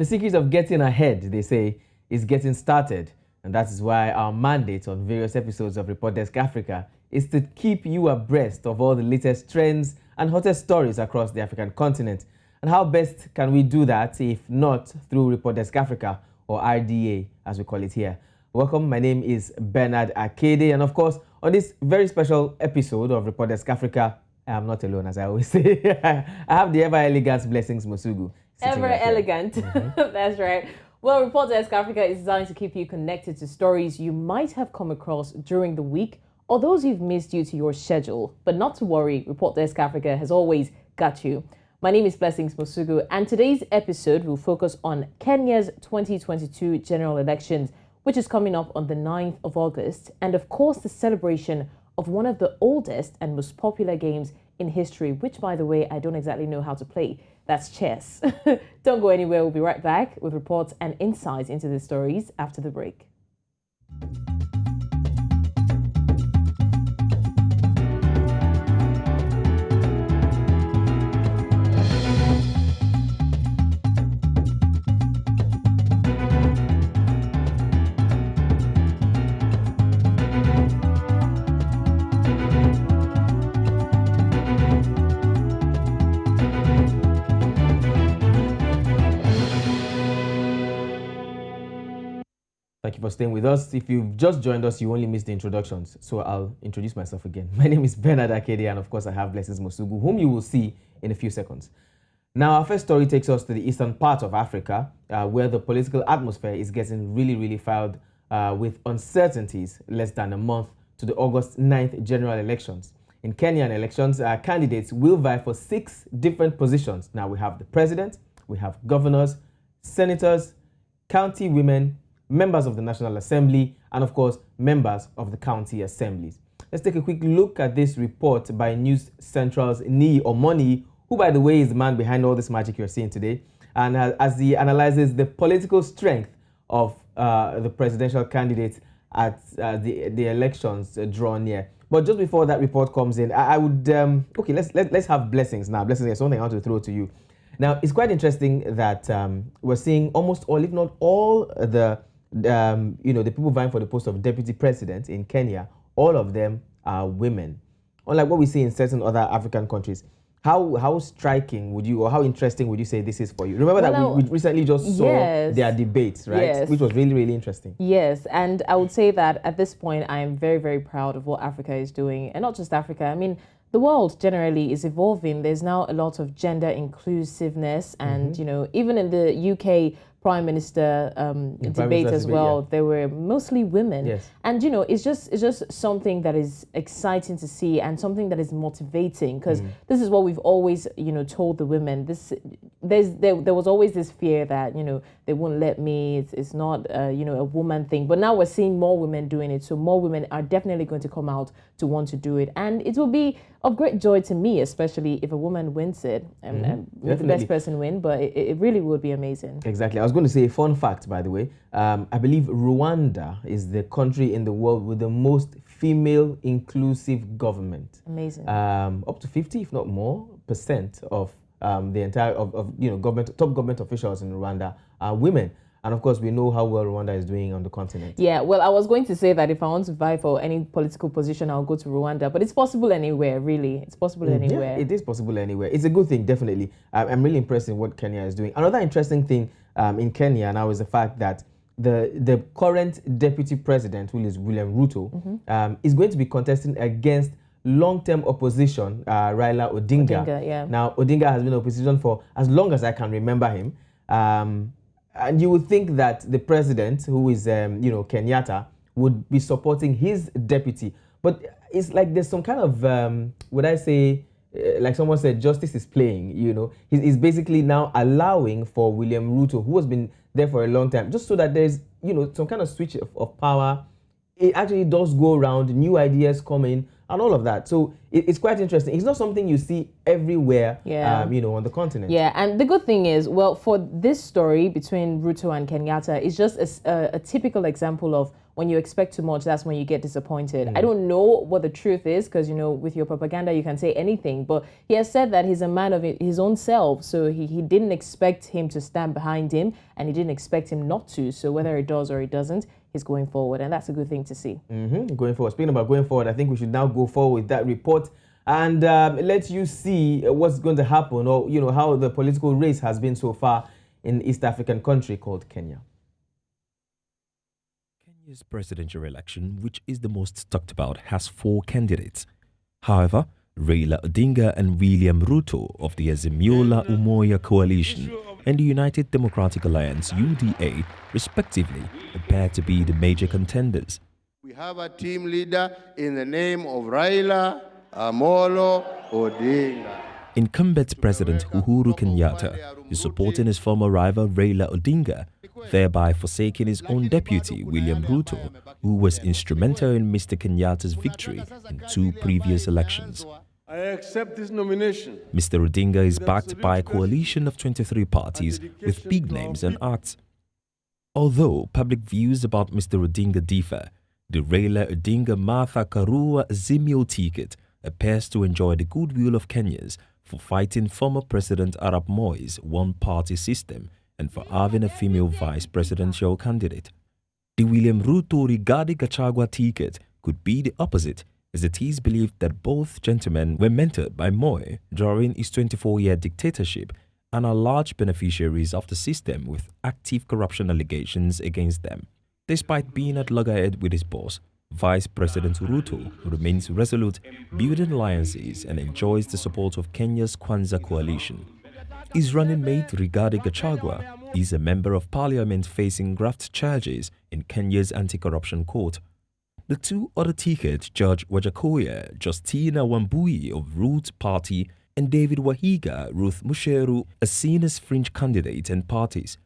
The secret of getting ahead, they say, is getting started. And that is why our mandate on various episodes of Report Desk Africa is to keep you abreast of all the latest trends and hottest stories across the African continent. And how best can we do that if not through Report Desk Africa, or RDA as we call it here? Welcome, my name is Bernard Akede, and of course, on this very special episode of Report Desk Africa, I'm not alone, as I always say. I have the ever-elegant Blessings Mosugu. Ever elegant. That's right. Well, Report Desk Africa is designed to keep you connected to stories you might have come across during the week or those you've missed due to your schedule. But not to worry, Report Desk Africa has always got you. My name is Blessings Mosugu, and today's episode will focus on Kenya's 2022 general elections, which is coming up on the 9th of August, and of course the celebration of one of the oldest and most popular games in history, which, by the way, I don't exactly know how to play. That's chess. Don't go anywhere. We'll be right back with reports and insights into the stories after the break. Thank you for staying with us. If you've just joined us, you only missed the introductions, so I'll introduce myself again. My name is Bernard Akede, and of course I have Blessings Mosugu, whom you will see in a few seconds. Now, our first story takes us to the eastern part of Africa, where the political atmosphere is getting really fired with uncertainties less than a month to the August 9th general elections. In Kenyan elections, candidates will vie for 6 different positions. Now, we have the president, we have governors, senators, county women, members of the National Assembly, and of course, members of the county assemblies. Let's take a quick look at this report by News Central's Niyi Omoniyi, who, by the way, is the man behind all this magic you're seeing today, and as he analyzes the political strength of the presidential candidates at the elections draw near. But just before that report comes in, I would okay, let's have Blessings now. Blessings, there's something I want to throw to you. Now, it's quite interesting that we're seeing almost all, if not all, the people vying for the post of deputy president in Kenya, all of them are women. Unlike what we see in certain other African countries. How striking would you, or how interesting would you say this is for you? Remember that we recently just saw their debates, right? Yes. Which was really interesting. Yes, and I would say that at this point, I am very proud of what Africa is doing. And not just Africa, I mean, the world generally is evolving. There's now a lot of gender inclusiveness, and even in the UK Prime Minister debate as well, there were mostly women. Yes. And it's just something that is exciting to see, and something that is motivating, because this is what we've always told the women. There was always this fear that they won't let me. It's not a woman thing. But now we're seeing more women doing it, so more women are definitely going to come out to want to do it, and it will be of great joy to me, especially if a woman wins it, and the best person win. But it really would be amazing. Exactly. I was going to say a fun fact, by the way. I believe Rwanda is the country in the world with the most female inclusive government. Amazing. Up to 50, if not more, percent of the entire top government officials in Rwanda are women. And of course, we know how well Rwanda is doing on the continent. Yeah, well, I was going to say that if I want to vie for any political position, I'll go to Rwanda. But it's possible anywhere, really. It's possible anywhere. Yeah, it is possible anywhere. It's a good thing, definitely. I'm really impressed in what Kenya is doing. Another interesting thing in Kenya now is the fact that the current deputy president, who is William Ruto, is going to be contesting against long-term opposition, Raila Odinga. Yeah. Now, Odinga has been in opposition for as long as I can remember him. And you would think that the president, who is, Kenyatta, would be supporting his deputy. But it's like there's some kind of, would I say, like someone said, justice is playing, He's basically now allowing for William Ruto, who has been there for a long time, just so that there's, some kind of switch of power. It actually does go around, new ideas come in, and all of that. So it's quite interesting. It's not something you see everywhere, on the continent. Yeah, and the good thing is, well, for this story between Ruto and Kenyatta, it's just a typical example of when you expect too much, that's when you get disappointed. I don't know what the truth is because, with your propaganda, you can say anything. But he has said that he's a man of his own self. So he didn't expect him to stand behind him and he didn't expect him not to. So whether it does or it doesn't, he's going forward. And that's a good thing to see. Going forward. Speaking about going forward, I think we should now go forward with that report and let you see what's going to happen or, how the political race has been so far in East African country called Kenya. Kenya's presidential election, which is the most talked about, has 4 candidates. However, Raila Odinga and William Ruto of the Azimio Umoja coalition and the United Democratic Alliance UDA, respectively, appear to be the major contenders. We have a team leader in the name of Raila Amolo Odinga. Incumbent President Uhuru Kenyatta is supporting his former rival Raila Odinga, thereby forsaking his own deputy William Ruto, who was instrumental in Mr. Kenyatta's victory in 2 previous elections. I accept this nomination. Mr. Odinga is backed by a coalition of 23 parties with big names and acts. Although public views about Mr. Odinga differ, the Raila Odinga Martha Karua Azimio ticket appears to enjoy the goodwill of Kenyans for fighting former President Arap Moi's one-party system and for having a female vice presidential candidate. The William Ruto Rigathi Gachagua ticket could be the opposite, as it is believed that both gentlemen were mentored by Moi during his 24-year dictatorship and are large beneficiaries of the system with active corruption allegations against them. Despite being at loggerhead with his boss, Vice President Ruto remains resolute, building alliances and enjoys the support of Kenya's Kwanza coalition. His running mate Rigathi Gachagua is a member of parliament facing graft charges in Kenya's anti-corruption court. The 2 other tickets, Judge Wajakoya Justina Wambui of Root Party and David Wahiga Ruth Musheru, are seen as fringe candidates and parties.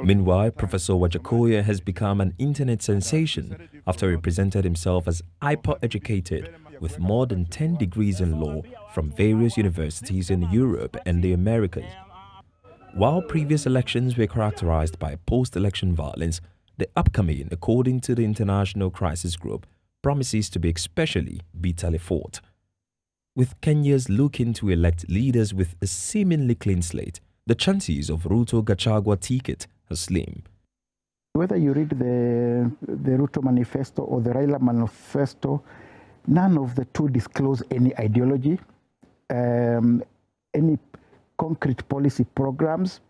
Meanwhile, Professor Wajakoya has become an internet sensation after he presented himself as hyper-educated with more than 10 degrees in law from various universities in Europe and the Americas. While previous elections were characterized by post-election violence, the upcoming, according to the International Crisis Group, promises to be especially bitterly fought. With Kenyans looking to elect leaders with a seemingly clean slate, the chances of Ruto Gachagua ticket are slim. Whether you read the Ruto manifesto or the Raila manifesto, none of the 2 disclose any ideology, any concrete policy programs.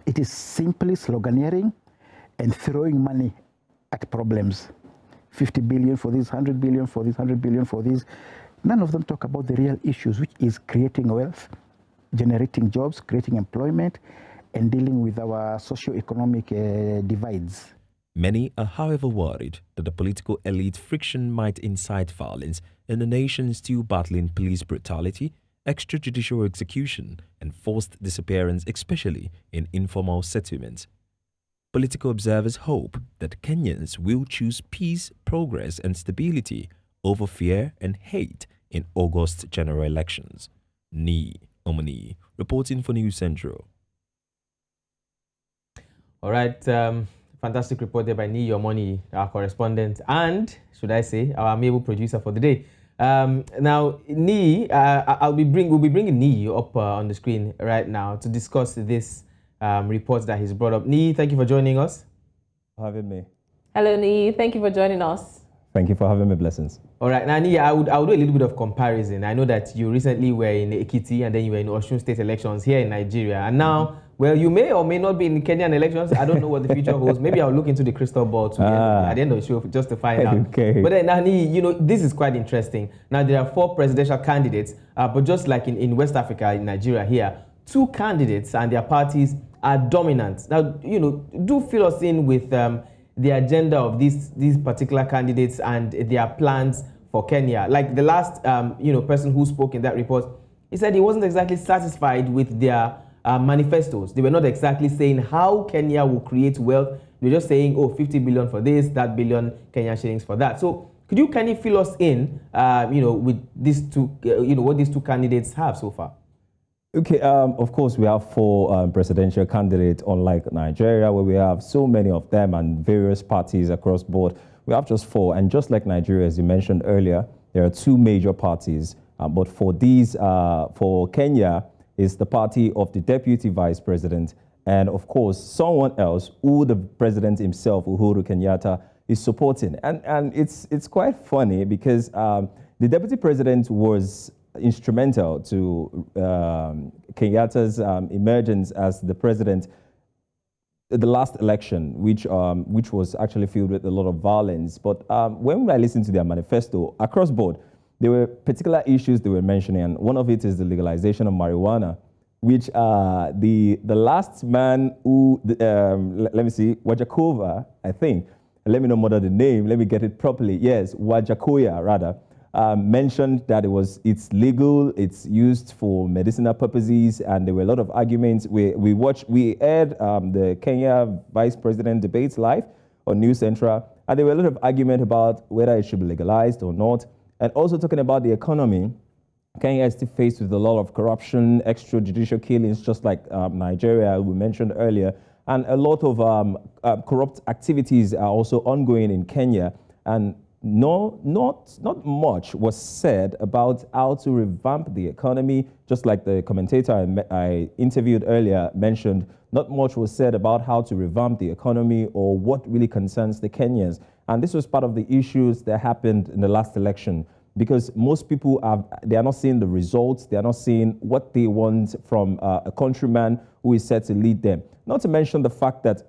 It is simply sloganeering and throwing money at problems. 50 billion for this, 100 billion for this, 100 billion for this. None of them talk about the real issues, which is creating wealth, generating jobs, creating employment, and dealing with our socio-economic divides. Many are, however, worried that the political elite friction might incite violence in a nation still battling police brutality, extrajudicial execution, and forced disappearance, especially in informal settlements. Political observers hope that Kenyans will choose peace, progress, and stability over fear and hate in August general elections. Niyi, Omoniyi, reporting for News Central. All right, fantastic report there by Niyi Omoniyi, our correspondent, and, should I say, our amiable producer for the day. Now, Niyi, we'll be bringing Niyi up on the screen right now to discuss this report that he's brought up. Niyi, thank you for joining us. For having me. Hello, Niyi. Thank you for joining us. Thank you for having me. Blessings. All right, now Niyi, I would do a little bit of comparison. I know that you recently were in Ekiti and then you were in Osun State elections here in Nigeria, and now, well, you may or may not be in Kenyan elections. I don't know what the future holds. Maybe I'll look into the crystal ball at the end of the show just to find out. Okay. But then, Niyi, this is quite interesting. Now, there are 4 presidential candidates, but just like in West Africa, in Nigeria here, 2 candidates and their parties are dominant. Now, do fill us in with the agenda of these particular candidates and their plans for Kenya. Like the last, person who spoke in that report, he said he wasn't exactly satisfied with their manifestos. They were not exactly saying how Kenya will create wealth. They were just saying, 50 billion for this, that billion Kenyan shillings for that. So could you kind of fill us in, with these 2, what these 2 candidates have so far? Okay, of course, we have four presidential candidates, unlike Nigeria, where we have so many of them and various parties across board. We have just four, and just like Nigeria, as you mentioned earlier, there are two major parties. But for these, for Kenya, is the party of the deputy vice president, and of course, someone else who the president himself, Uhuru Kenyatta, is supporting. And it's quite funny because the deputy president was instrumental to Kenyatta's emergence as the president at the last election, which was actually filled with a lot of violence. But when I listened to their manifesto across board, there were particular issues they were mentioning, and one of it is the legalization of marijuana, which the last man who, let me see, Wajakova, I think, let me know more of the name, let me get it properly. Yes, Wajakoya, rather, mentioned that it's legal, it's used for medicinal purposes, and there were a lot of arguments. We aired the Kenya Vice President debates live on News Central, and there were a lot of argument about whether it should be legalized or not, and also talking about the economy. Kenya is still faced with a lot of corruption, extrajudicial killings, just like Nigeria, we mentioned earlier, and a lot of corrupt activities are also ongoing in Kenya. And not much was said about how to revamp the economy. Just like the commentator I interviewed earlier mentioned, not much was said about how to revamp the economy or what really concerns the Kenyans. And this was part of the issues that happened in the last election, because most people they are not seeing the results, they are not seeing what they want from a countryman who is set to lead them. Not to mention the fact that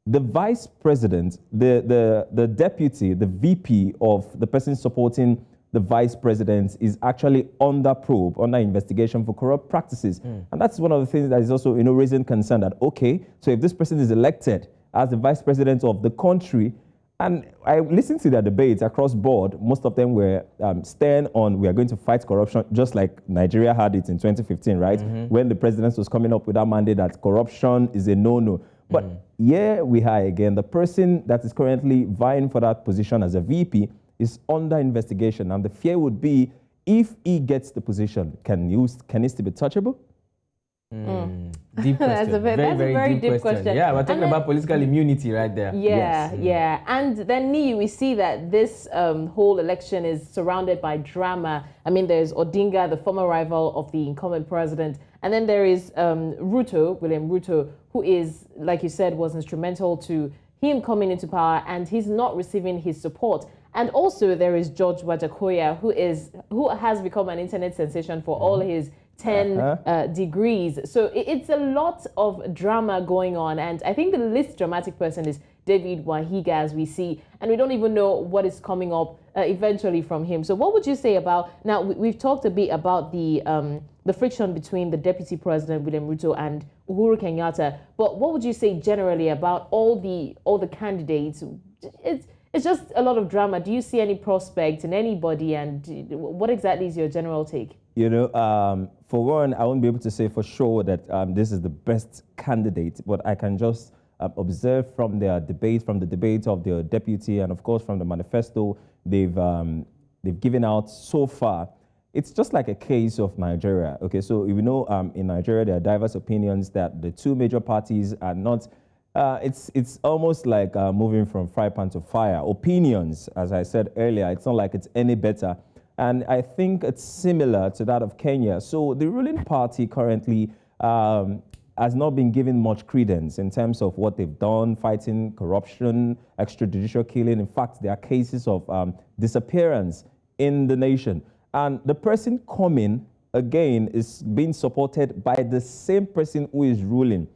the vice president, the deputy, the VP of the person supporting the vice president is actually under probe, under investigation for corrupt practices. And that's one of the things that is also, raising concern that, okay, so if this person is elected as the vice president of the country, and I listened to their debates across board, most of them were stern on we are going to fight corruption, just like Nigeria had it in 2015, right? When the president was coming up with that mandate that corruption is a no-no. But here we are again, the person that is currently vying for that position as a VP is under investigation. And the fear would be, if he gets the position, can he still be touchable? Deep question. That's a very deep question. Yeah, we're talking about political immunity right there. Yeah, yeah. And then, Niyi, we see that this whole election is surrounded by drama. I mean, there's Odinga, the former rival of the incumbent president, and then there is William Ruto, who is, like you said, was instrumental to him coming into power, and he's not receiving his support. And also there is George Wajakoya, who has become an internet sensation for all his 10 degrees. So it's a lot of drama going on. And I think the least dramatic person is David Wahiga, as we see. And we don't even know what is coming up eventually from him. So what would you say about, now we've talked a bit about the friction between the Deputy President, William Ruto, and Uhuru Kenyatta. But what would you say generally about all the candidates? It's just a lot of drama. Do you see any prospect in anybody? And what exactly is your general take? For one, I won't be able to say for sure that this is the best candidate, but I can just observe from their debate, from the debate of their deputy, and of course from the manifesto they've given out so far. It's just like a case of Nigeria. Okay, so in Nigeria there are diverse opinions that the two major parties are not. It's almost like moving from fry pan to fire. Opinions, as I said earlier, it's not like it's any better. And I think it's similar to that of Kenya. So the ruling party currently has not been given much credence in terms of what they've done, fighting corruption, extrajudicial killing. In fact, there are cases of disappearance in the nation. And the person coming, again, is being supported by the same person who is ruling.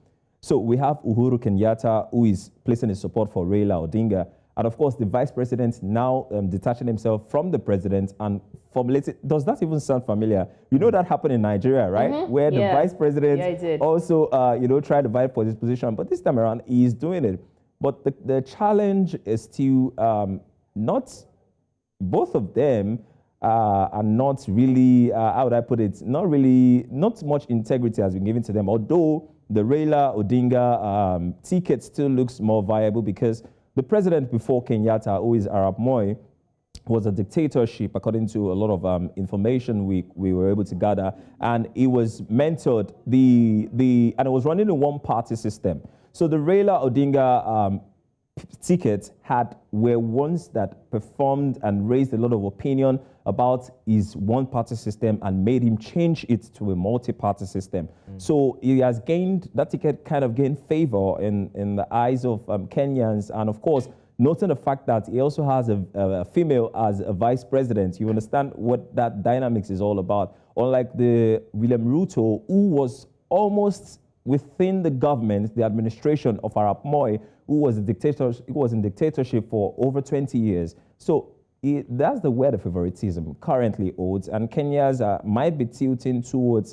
So we have Uhuru Kenyatta, who is placing his support for Raila Odinga. And of course, the vice president now detaching himself from the president and formulating. Does that even sound familiar? You know that happened in Nigeria, right? Where the vice president also, tried to vie for this position. But this time around, he is doing it. But the challenge is still not, both of them are not really, how would I put it, not much integrity has been given to them. Although the Raila Odinga ticket still looks more viable because the president before Kenyatta, who is Arap Moi, was a dictatorship, according to a lot of information we were able to gather, and it was mentored and it was running a one-party system. So the Raila Odinga tickets were ones that performed and raised a lot of opinion about his one-party system and made him change it to a multi-party system. So he has gained, that ticket kind of gained favor in the eyes of Kenyans, and of course, noting the fact that he also has a female as a vice president. You understand what that dynamics is all about. Unlike the William Ruto, who was almost within the government, the administration of Arap Moi, who was in dictatorship for over 20 years. So that's where the favoritism currently holds, and Kenyans might be tilting towards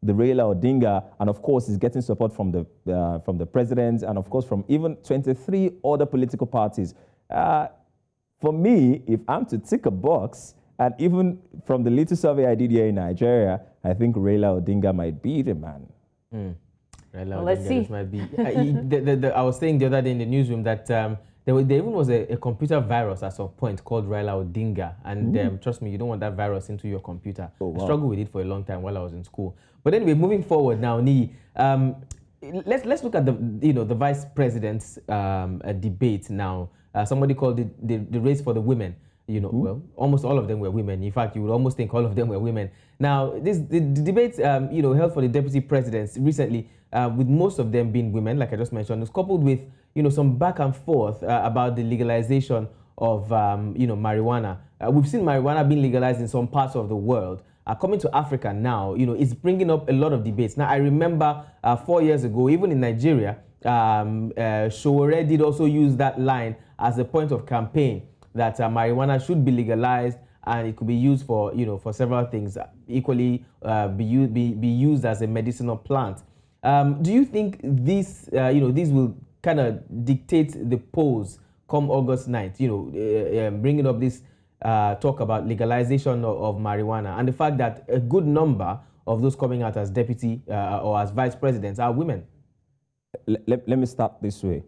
the Raila Odinga, and of course is getting support from the president, and of course from even 23 other political parties. For me, if I'm to tick a box, and even from the little survey I did here in Nigeria, I think Raila Odinga might be the man. Well, let's see. Might be. I was saying the other day in the newsroom that there even was a computer virus at some point called Raila Odinga, and trust me, you don't want that virus into your computer. Oh, wow. I struggled with it for a long time while I was in school. But anyway, moving forward now, Niyi, let's look at the vice president's debate now. Somebody called it the race for the women. Well, almost all of them were women. In fact, you would almost think all of them were women. Now, the debate, held for the deputy presidents recently, with most of them being women, like I just mentioned, was coupled with, some back and forth about the legalization of, marijuana. We've seen marijuana being legalized in some parts of the world. Coming to Africa now, it's bringing up a lot of debates. Now, I remember 4 years ago, even in Nigeria, Showore did also use that line as a point of campaign, that marijuana should be legalized and it could be used for, for several things, equally be used as a medicinal plant. Do you think these will kind of dictate the polls come August 9th, bringing up this talk about legalization of marijuana and the fact that a good number of those coming out as deputy or as vice presidents are women? Let me start this way.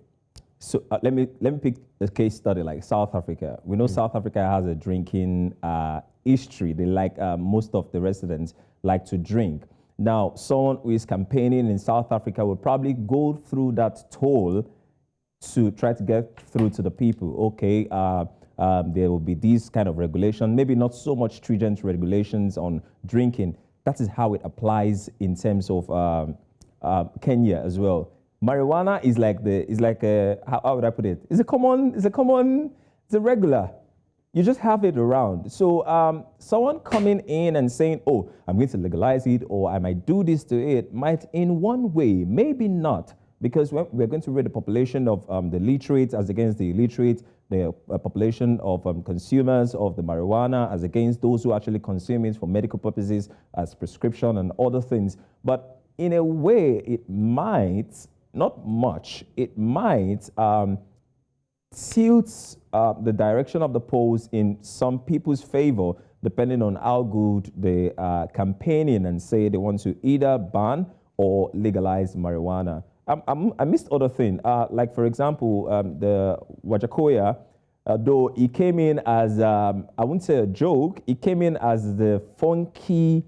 So let me pick a case study like South Africa. We know South Africa has a drinking history. They like most of the residents like to drink. Now, someone who is campaigning in South Africa will probably go through that toll to try to get through to the people. Okay, there will be these kind of regulation, maybe not so much stringent regulations on drinking. That is how it applies in terms of Kenya as well. Marijuana is like how would I put it? It's a regular. You just have it around. So someone coming in and saying, oh, I'm going to legalize it, or I might do this to it, might in one way, maybe not, because we're going to rate the population of the literate as against the illiterate, the population of consumers of the marijuana as against those who actually consume it for medical purposes as prescription and other things. But in a way, it might, not much, it might tilt the direction of the polls in some people's favor, depending on how good they are campaigning and say they want to either ban or legalize marijuana. I missed other thing, like for example, the Wajakoya, though he came in as, I wouldn't say a joke, he came in as the funky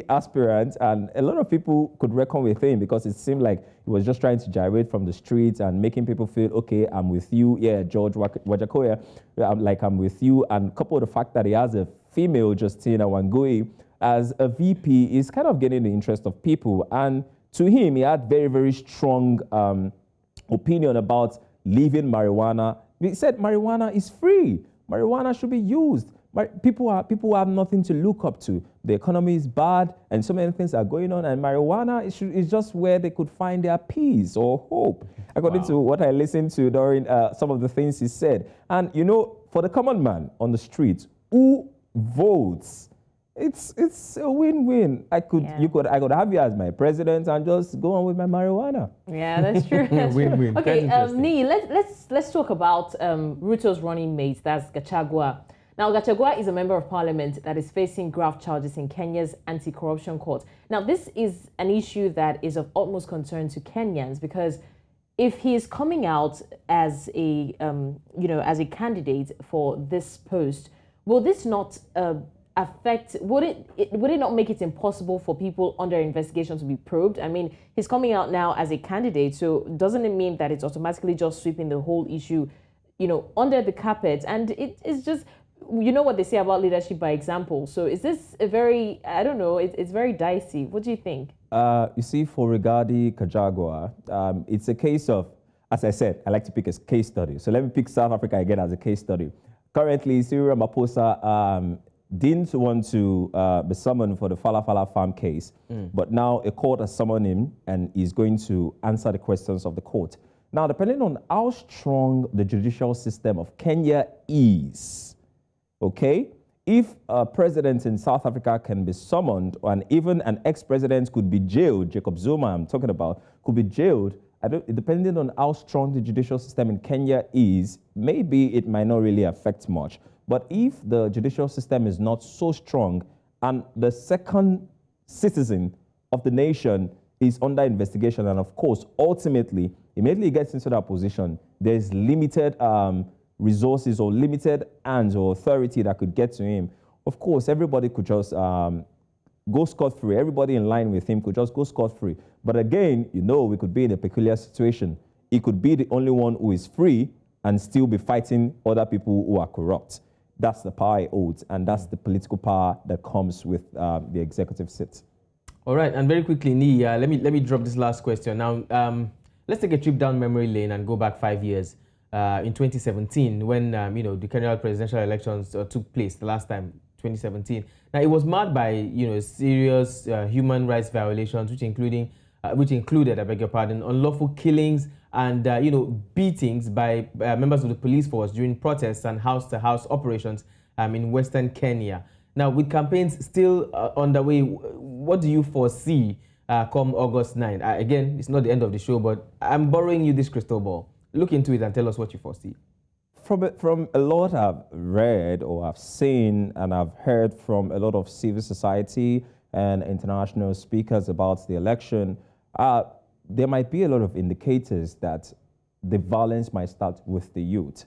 aspirant, and a lot of people could reckon with him because it seemed like he was just trying to gyrate from the streets and making people feel, okay, I'm with you. Yeah, George Wajakoya, I'm with you. And coupled with the fact that he has a female, Justina Wangui, as a VP, is kind of getting the interest of people. And to him, he had very, very strong opinion about leaving marijuana. He said marijuana is free. Marijuana should be used. People have nothing to look up to. The economy is bad, and so many things are going on, and marijuana is just where they could find their peace or hope, according to what I listened to during some of the things he said. And, for the common man on the streets who votes, it's a win-win. I could have you as my president and just go on with my marijuana. Yeah, that's true. Win-win. Okay, Niyi, let's talk about Ruto's running mate, that's Gachagua. Now, Gachagua is a member of parliament that is facing graft charges in Kenya's anti-corruption court. Now, this is an issue that is of utmost concern to Kenyans because if he is coming out as a as a candidate for this post, will this not affect? Would it not make it impossible for people under investigation to be probed? I mean, he's coming out now as a candidate, so doesn't it mean that it's automatically just sweeping the whole issue, under the carpet? And it's just, what they say about leadership by example. So is this a very, I don't know, it's very dicey. What do you think? You see, for Rigadi Kajagwa, it's a case of, as I said, I like to pick a case study. So let me pick South Africa again as a case study. Currently, Cyril Ramaphosa didn't want to be summoned for the Fala farm case, but now a court has summoned him and he's going to answer the questions of the court. Now, depending on how strong the judicial system of Kenya is, okay, if a president in South Africa can be summoned, and even an ex-president could be jailed, Jacob Zuma I'm talking about, could be jailed, depending on how strong the judicial system in Kenya is, maybe it might not really affect much. But if the judicial system is not so strong and the second citizen of the nation is under investigation, and of course, ultimately, immediately he gets into that position, there's limited resources or limited hands or authority that could get to him. Of course, everybody could just go scot-free. Everybody in line with him could just go scot-free. But again, we could be in a peculiar situation. He could be the only one who is free and still be fighting other people who are corrupt. That's the power he holds, and that's the political power that comes with the executive seat. All right, and very quickly, Niyi, let me drop this last question. Now, let's take a trip down memory lane and go back 5 years. In 2017, when the Kenyan presidential elections took place the last time, 2017. Now, it was marked by serious human rights violations, which included, I beg your pardon, unlawful killings and beatings by members of the police force during protests and house-to-house operations in Western Kenya. Now, with campaigns still underway, what do you foresee come August 9? Again, it's not the end of the show, but I'm borrowing you this crystal ball. Look into it and tell us what you foresee. From a lot I've read or I've seen and I've heard from a lot of civil society and international speakers about the election, there might be a lot of indicators that the violence might start with the youth.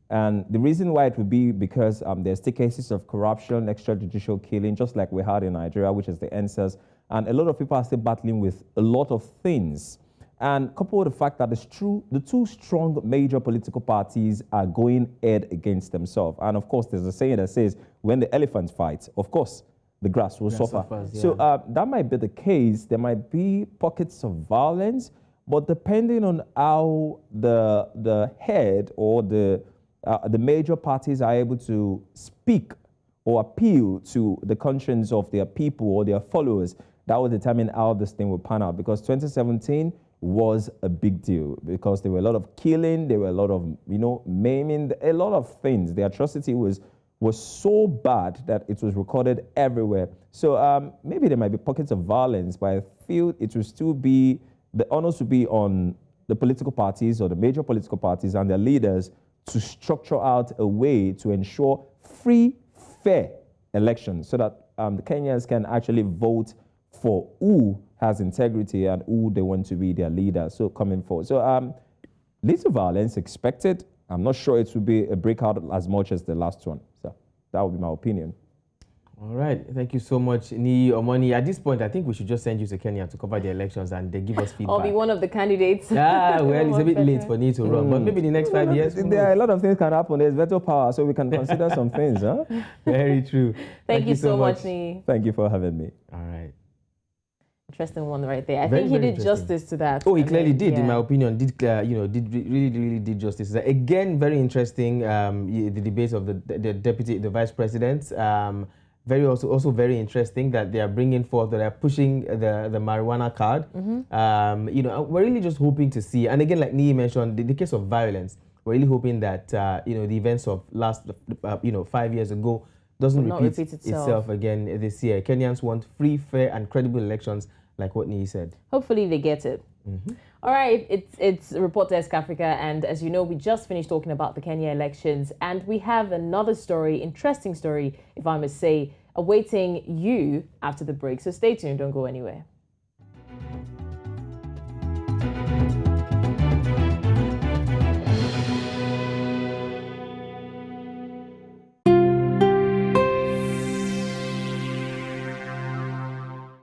And the reason why it would be because there's still cases of corruption, extrajudicial killing, just like we had in Nigeria, which is the NSAS. And a lot of people are still battling with a lot of things. And coupled with the fact that the two strong major political parties are going head against themselves. And of course, there's a saying that says, when the elephants fight, of course, the grass will suffer. Yeah. So that might be the case. There might be pockets of violence, but depending on how the head or the major parties are able to speak or appeal to the conscience of their people or their followers, that will determine how this thing will pan out. Because 2017 was a big deal because there were a lot of killing, there were a lot of, maiming, a lot of things. The atrocity was so bad that it was recorded everywhere. So maybe there might be pockets of violence, but I feel it will still be, the onus will be on the political parties or the major political parties and their leaders to structure out a way to ensure free, fair elections so that the Kenyans can actually vote for who has integrity and who they want to be their leader. So coming forward. So little violence expected. I'm not sure it will be a breakout as much as the last one. So that would be my opinion. All right. Thank you so much, Niyi, Omoniyi. At this point, I think we should just send you to Kenya to cover the elections and they give us feedback. I'll be one of the candidates. Yeah, well, it's a bit late for Niyi to run, but maybe the next 5 years. There are a lot of things can happen. There's veto power, so we can consider some things. Huh? Very true. Thank you so much, Niyi. Thank you for having me. All right. Interesting one right there. I think he did justice to that. Oh, he clearly did, in my opinion. Really did justice to that. Again, very interesting. The debates of the vice presidents. Also very interesting that they are bringing forth, that they are pushing the marijuana card. We're really just hoping to see. And again, like Niyi mentioned, the case of violence. We're really hoping that the events of last 5 years ago doesn't repeat itself again this year. Kenyans want free, fair, and credible elections, like what Niyi said. Hopefully they get it. All right, it's Report Desk Africa, and as you know, we just finished talking about the Kenya elections, and we have another story, interesting story, if I must say, awaiting you after the break. So stay tuned, don't go anywhere.